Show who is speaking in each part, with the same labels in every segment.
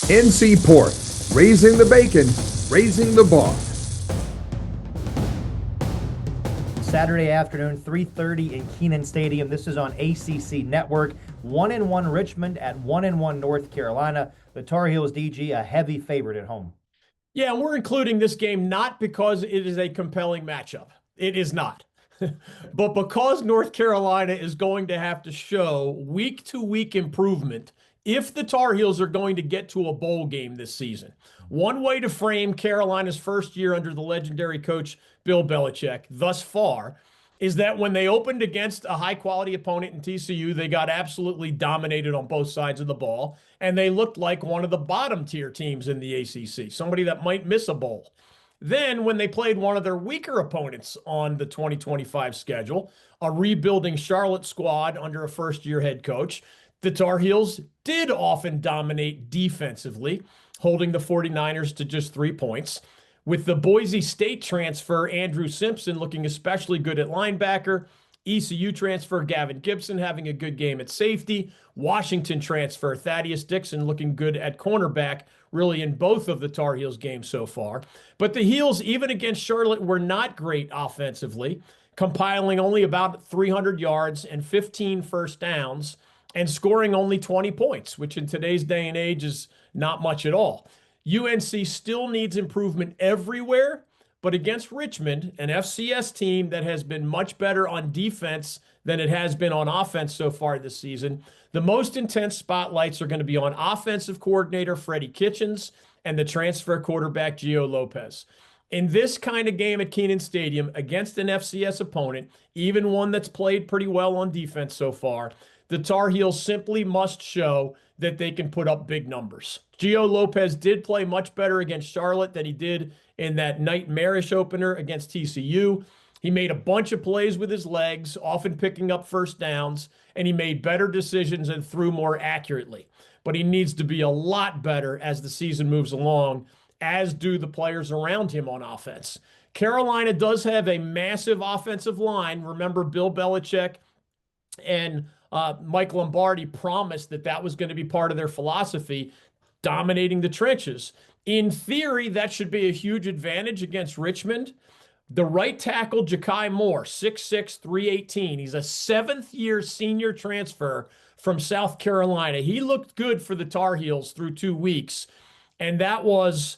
Speaker 1: NC Pork, raising the bacon, raising the bar.
Speaker 2: Saturday afternoon, 3:30 in Kenan Stadium. This is on ACC Network. 1-1 Richmond at 1-1 North Carolina. The Tar Heels, DG, a heavy favorite at home.
Speaker 3: Yeah, we're including this game not because it is a compelling matchup. It is not. But because North Carolina is going to have to show week-to-week improvement if the Tar Heels are going to get to a bowl game this season. One way to frame Carolina's first year under the legendary coach Bill Belichick thus far is that when they opened against a high-quality opponent in TCU, they got absolutely dominated on both sides of the ball, and they looked like one of the bottom-tier teams in the ACC, somebody that might miss a bowl. Then when they played one of their weaker opponents on the 2025 schedule, a rebuilding Charlotte squad under a first-year head coach, the Tar Heels did often dominate defensively, holding the 49ers to just 3 points. With the Boise State transfer, Andrew Simpson looking especially good at linebacker, ECU transfer, Gavin Gibson having a good game at safety, Washington transfer, Thaddeus Dixon looking good at cornerback, really in both of the Tar Heels games so far. But the Heels, even against Charlotte, were not great offensively, compiling only about 300 yards and 15 first downs and scoring only 20 points, which in today's day and age is not much at all. UNC still needs improvement everywhere, but against Richmond, an FCS team that has been much better on defense than it has been on offense so far this season, the most intense spotlights are going to be on offensive coordinator Freddie Kitchens and the transfer quarterback Gio Lopez. In this kind of game at Kenan Stadium against an FCS opponent, even one that's played pretty well on defense so far, the Tar Heels simply must show that they can put up big numbers. Gio Lopez did play much better against Charlotte than he did in that nightmarish opener against TCU. He made a bunch of plays with his legs, often picking up first downs, and he made better decisions and threw more accurately. But he needs to be a lot better as the season moves along, as do the players around him on offense. Carolina does have a massive offensive line. Remember, Bill Belichick and Mike Lombardi promised that that was going to be part of their philosophy, dominating the trenches. In theory, that should be a huge advantage against Richmond. The right tackle, Ja'Kai Moore, 6'6", 318. He's a seventh-year senior transfer from South Carolina. He looked good for the Tar Heels through 2 weeks, and that was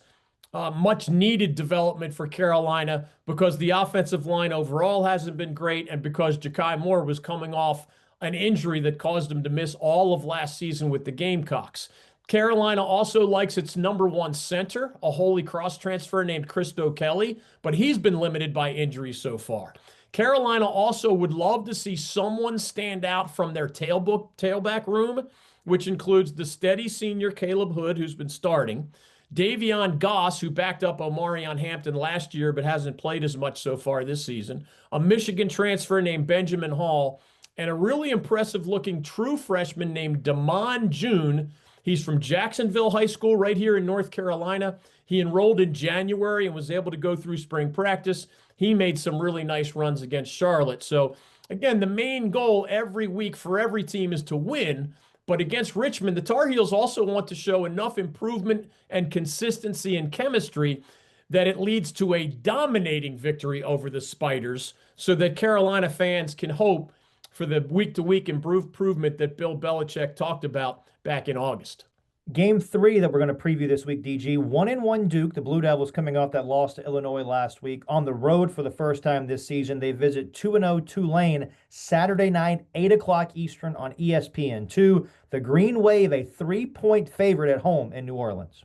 Speaker 3: much needed development for Carolina because the offensive line overall hasn't been great and because Ja'Kai Moore was coming off an injury that caused him to miss all of last season with the Gamecocks. Carolina also likes its number one center, a Holy Cross transfer named Christo Kelly, but he's been limited by injuries so far. Carolina also would love to see someone stand out from their tailback room, which includes the steady senior Caleb Hood, who's been starting, Davion Goss, who backed up Omarion Hampton last year but hasn't played as much so far this season, a Michigan transfer named Benjamin Hall, and a really impressive-looking true freshman named Damon June. He's from Jacksonville High School right here in North Carolina. He enrolled in January and was able to go through spring practice. He made some really nice runs against Charlotte. So, again, the main goal every week for every team is to win. But against Richmond, the Tar Heels also want to show enough improvement and consistency and chemistry that it leads to a dominating victory over the Spiders so that Carolina fans can hope for the week-to-week improvement that Bill Belichick talked about back in August.
Speaker 2: Game 3 that we're going to preview this week, DG. 1-1 Duke, the Blue Devils coming off that loss to Illinois last week. On the road for the first time this season, they visit 2-0 Tulane Saturday night, 8 o'clock Eastern on ESPN2. The Green Wave, a 3-point favorite at home in New Orleans.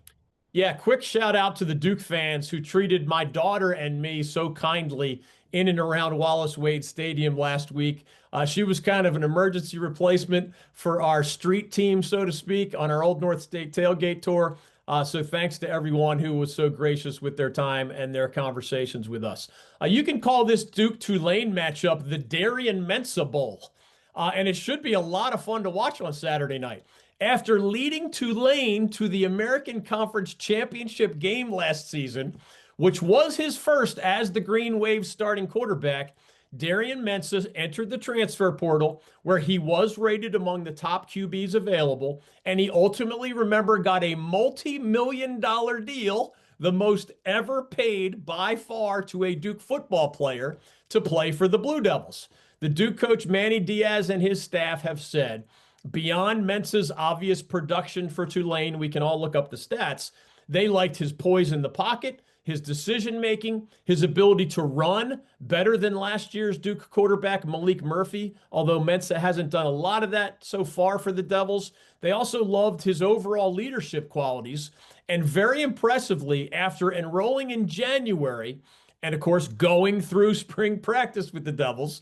Speaker 3: Yeah, quick shout out to the Duke fans who treated my daughter and me so kindly in and around Wallace Wade Stadium last week. She was kind of an emergency replacement for our street team, so to speak, on our Old North State tailgate tour. So thanks to everyone who was so gracious with their time and their conversations with us. You can call this Duke-Tulane matchup the Darian Mensah Bowl. And it should be a lot of fun to watch on Saturday night. After leading Tulane to the American Conference Championship game last season, which was his first as the Green Wave starting quarterback, Darian Mensah entered the transfer portal where he was rated among the top QBs available, and he ultimately, remember, got a multi-million-dollar deal, the most ever paid by far to a Duke football player to play for the Blue Devils. The Duke coach Manny Diaz and his staff have said, beyond Mensah's obvious production for Tulane, we can all look up the stats, they liked his poise in the pocket, his decision-making, his ability to run better than last year's Duke quarterback Malik Murphy, although Mensah hasn't done a lot of that so far for the Devils. They also loved his overall leadership qualities, and very impressively, after enrolling in January, and of course going through spring practice with the Devils,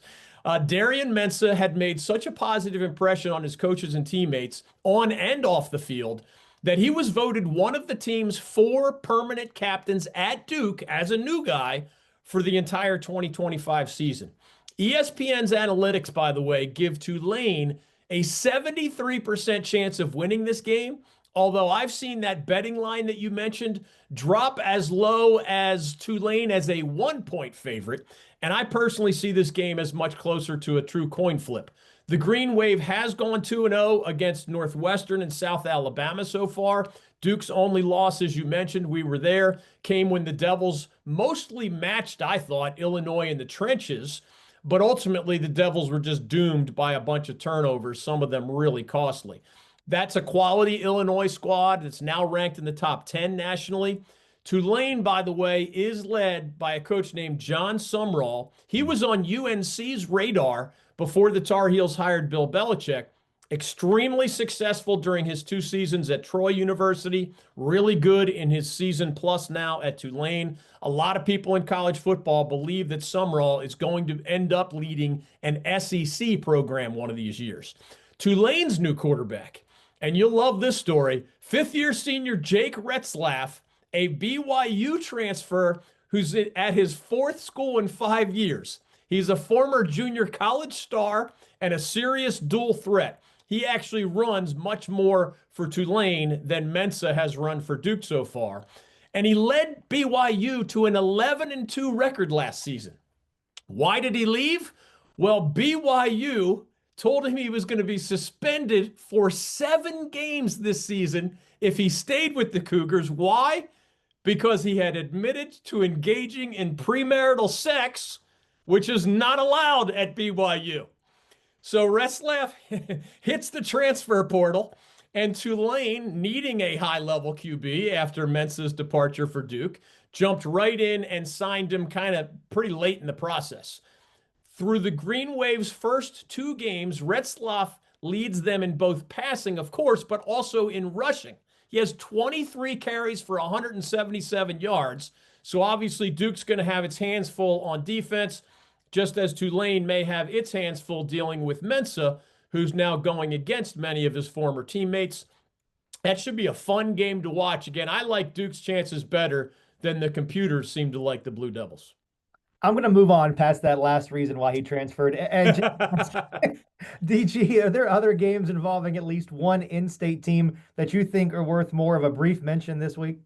Speaker 3: Darian Mensah had made such a positive impression on his coaches and teammates on and off the field that he was voted one of the team's 4 permanent captains at Duke as a new guy for the entire 2025 season. ESPN's analytics, by the way, give Tulane a 73% chance of winning this game, although I've seen that betting line that you mentioned drop as low as Tulane as a 1-point favorite, and I personally see this game as much closer to a true coin flip. The Green Wave has gone 2-0 against Northwestern and South Alabama so far. Duke's only loss, as you mentioned, we were there, came when the Devils mostly matched, I thought, Illinois in the trenches, but ultimately the Devils were just doomed by a bunch of turnovers, some of them really costly. That's a quality Illinois squad that's now ranked in the top 10 nationally. Tulane, by the way, is led by a coach named John Sumrall. He was on UNC's radar before the Tar Heels hired Bill Belichick. Extremely successful during his 2 seasons at Troy University. Really good in his season plus now at Tulane. A lot of people in college football believe that Sumrall is going to end up leading an SEC program one of these years. Tulane's new quarterback, and you'll love this story, 5th-year senior Jake Retzlaff, a BYU transfer who's at his 4th school in 5 years. He's a former junior college star and a serious dual threat. He actually runs much more for Tulane than Mensah has run for Duke so far. And he led BYU to an 11-2 record last season. Why did he leave? Well, BYU told him he was going to be suspended for 7 games this season if he stayed with the Cougars. Why? Because he had admitted to engaging in premarital sex, which is not allowed at BYU. So Retzlaff hits the transfer portal, and Tulane, needing a high-level QB after Mensah's departure for Duke, jumped right in and signed him kind of pretty late in the process. Through the Green Wave's first 2 games, Retzlaff leads them in both passing, of course, but also in rushing. He has 23 carries for 177 yards. So obviously Duke's going to have its hands full on defense, just as Tulane may have its hands full dealing with Mensah, who's now going against many of his former teammates. That should be a fun game to watch. Again, I like Duke's chances better than the computers seem to like the Blue Devils.
Speaker 2: I'm going to move on past that last reason why he transferred. And DG, are there other games involving at least one in-state team that you think are worth more of a brief mention this week?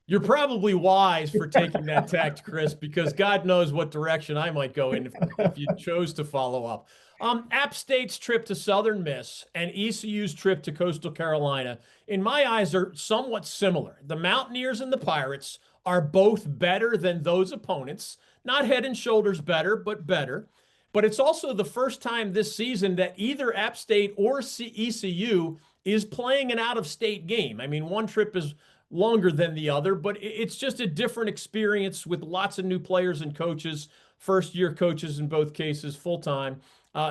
Speaker 3: You're probably wise for taking that tact, Chris, because God knows what direction I might go in if you chose to follow up. App State's trip to Southern Miss and ECU's trip to Coastal Carolina, in my eyes, are somewhat similar. The Mountaineers and the Pirates are both better than those opponents. Not head and shoulders better, but better. But it's also the first time this season that either App State or ECU is playing an out-of-state game. I mean, one trip is longer than the other, but it's just a different experience with lots of new players and coaches, first-year coaches in both cases, full-time.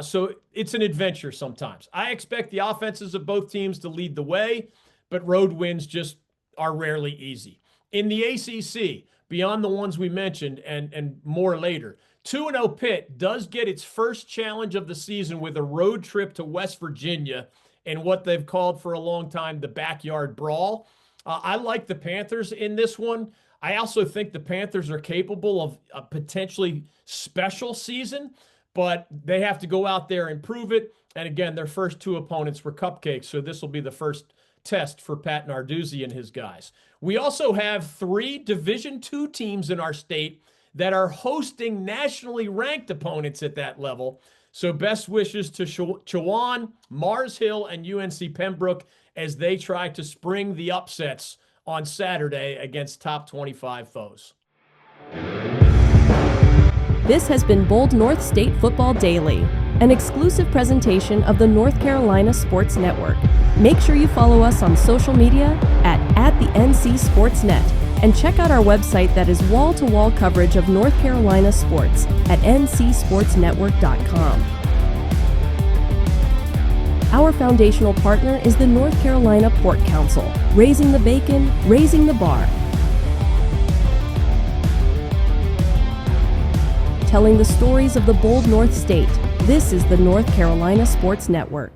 Speaker 3: So it's an adventure sometimes. I expect the offenses of both teams to lead the way, but road wins just are rarely easy. In the ACC, beyond the ones we mentioned and more later, 2-0 Pitt does get its first challenge of the season with a road trip to West Virginia in what they've called for a long time the backyard brawl. I like the Panthers in this one. I also think the Panthers are capable of a potentially special season, but they have to go out there and prove it. And again, their first 2 opponents were cupcakes, so this will be the first test for Pat Narduzzi and his guys. We also have 3 Division II teams in our state that are hosting nationally ranked opponents at that level. So best wishes to Chowan, Mars Hill, and UNC Pembroke as they try to spring the upsets on Saturday against top 25 foes.
Speaker 4: This has been Bold North State Football Daily, an exclusive presentation of the North Carolina Sports Network. Make sure you follow us on social media at the NC Sports Net, and check out our website that is wall-to-wall coverage of North Carolina sports at ncsportsnetwork.com. Our foundational partner is the North Carolina Port Council, raising the bacon, raising the bar. Telling the stories of the bold North State, this is the North Carolina Sports Network.